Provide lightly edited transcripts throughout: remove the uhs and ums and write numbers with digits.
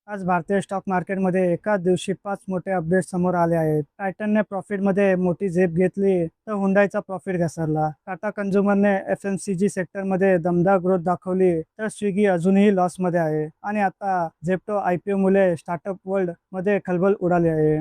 आज भारतीय स्टॉक मार्केटमध्ये एकाच दिवशी 5 मोठे अपडेट समोर आले आहेत. टायटनने प्रॉफिटमध्ये मोठी झेप घेतली तर हुंडाईचा प्रॉफिट घसरला. टाटा कन्झ्युमरने एफएमसीजी सेक्टरमध्ये दमदार ग्रोथ दाखवली तर स्विगी अजूनही लॉसमध्ये आहे. आणि आता झेप्टो IPO मुळे स्टार्टअप वर्ल्ड मध्ये खळबळ उडाली आहे.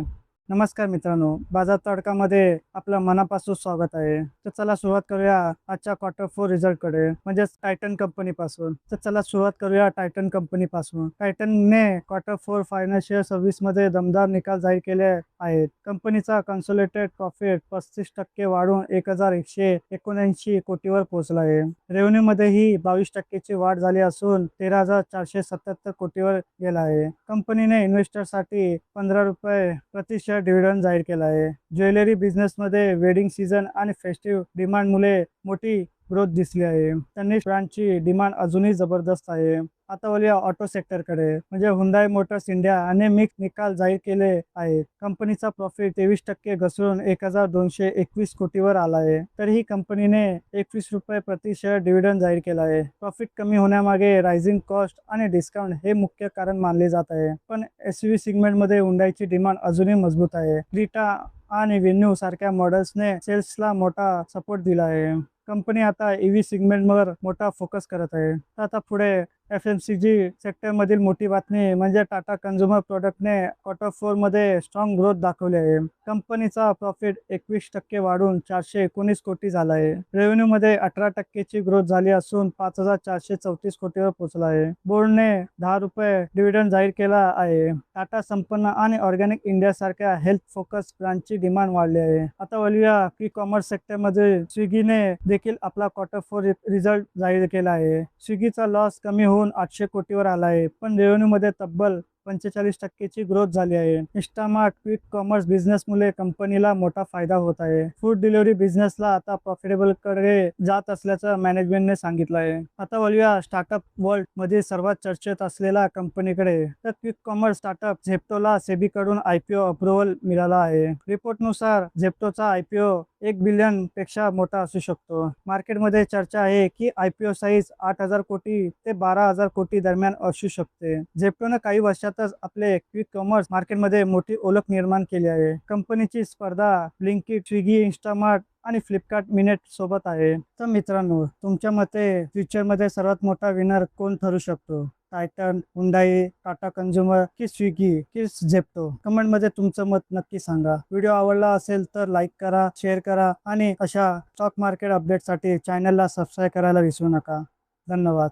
नमस्कार मित्रांनो, बाजार तडकामध्ये आपलं मनापासून स्वागत आहे. तर चला सुरुवात करूया आजच्या Q4 रिझल्ट कडे, म्हणजेच टायटन कंपनी पासून. तर चला सुरुवात करूया टायटन कंपनी पासून. टायटनने Q4 फायनान्शियल सर्व्हिस मध्ये दमदार निकाल जाहीर केले आहेत. कंपनीचा कन्सोलिडेटेड प्रॉफिट 35% वाढून 1179 कोटीवर पोहोचला आहे. रेव्हेन्यू मध्येही 22% वाढ झाली असून 13,477 कोटीवर गेला आहे. कंपनीने इन्व्हेस्टरसाठी ₹15 प्रति शेअर डिव्हिडंड जाहीर केला आहे. ज्वेलरी बिझनेसमध्ये वेडिंग सीझन आणि फेस्टिव्ह डिमांडमुळे मोठी ग्रोथ दिसली आहे. त्यांनी ब्रँडची डिमांड अजूनही जबरदस्त आहे. आता वळूया ऑटो सेक्टरकडे, म्हणजे हुंडाई मोटर्स इंडिया आणि मिक्स निकाल जाहीर केले आहेत. कंपनीचा प्रॉफिट 23% घसरून 1,221 कोटीवर आला आहे. तरीही कंपनीने ₹21 प्रति शेअर डिव्हिडंड जाहीर केला आहे. प्रॉफिट कमी होण्यामागे रायझिंग कॉस्ट आणि डिस्काउंट हे मुख्य कारण मानले जात आहे. पण SUV सेगमेंटमध्ये हुंडाईची डिमांड अजूनही मजबूत आहे. क्रेटा आणि व्हेन्यू सारख्या मॉडेल्सने सेल्सला मोठा सपोर्ट दिला आहे. कंपनी आता EV सेगमेंटवर मोठा फोकस करत आहे. तर आता पुढे FMCG सेक्टरमधील मोठी बातमी म्हणजे टाटा कन्झ्युमर प्रोडक्टने Q4 मध्ये स्ट्रॉंग ग्रोथ दाखवली आहे. कंपनीचा प्रॉफिट 21% वाढून 419 कोटी झाला आहे. रेव्हेन्यू मध्ये 18% ग्रोथ झाली असून 5,434 कोटीवर पोहोचला आहे. बोर्डने ₹10 डिव्हिडंड जाहीर केला आहे. टाटा संपन्न आणि ऑर्गॅनिक इंडिया सारख्या हेल्थ फोकस ब्रँडची डिमांड वाढली आहे. आता वळूया ई कॉमर्स सेक्टरमध्ये. स्विगीने देखील आपला Q4 रिझल्ट जाहीर केला आहे. स्विगीचा लॉस कमी होऊन 800 कोटीवर आला आहे, पण रेव्हेन्यू मध्ये तब्बल 45% ग्रोथ झाली आहे. इंस्टामार्ट क्विक कॉमर्स बिझनेसमुळे कंपनीला मोठा फायदा होत आहे. फूड डिलिव्हरी बिझनेसला आता प्रॉफिटेबल कडे जात असल्याचं मॅनेजमेंटने सांगितलं आहे. आता वळूया स्टार्टअप वर्ल्ड मध्ये सर्वात चर्चेत असलेल्या कंपनीकडे. तर क्विक कॉमर्स स्टार्टअप झेप्टोला सेबी कडून IPO अप्रुव्हल मिळाला आहे. रिपोर्टनुसार झेप्टोचा IPO 1 बिलियन पेक्षा मोठा असू शकतो. मार्केटमध्ये चर्चा आहे की IPO साईज 8,000 कोटी ते 12,000 कोटी दरम्यान असू शकते. झेप्टोने काही वर्षातच आपले क्विक कॉमर्स मार्केटमध्ये मोठी ओळख निर्माण केली आहे. कंपनीची स्पर्धा ब्लिंकिट, स्विगी, इंस्टामार्ट आणि फ्लिपकार्ट मिनिट सोबत आहे. तर मित्रांनो, तुमच्या मते फ्युचरमध्ये सर्वात मोठा विनर कोण ठरू शकतो? टायटन, हुंडाई, टाटा कन्झ्युमर की स्विगी की झेप्टो? कमेंटमध्ये तुमचं मत नक्की सांगा. व्हिडिओ आवडला असेल तर लाईक करा, शेअर करा आणि अशा स्टॉक मार्केट अपडेटसाठी चॅनलला सबस्क्राईब करायला विसरू नका. धन्यवाद.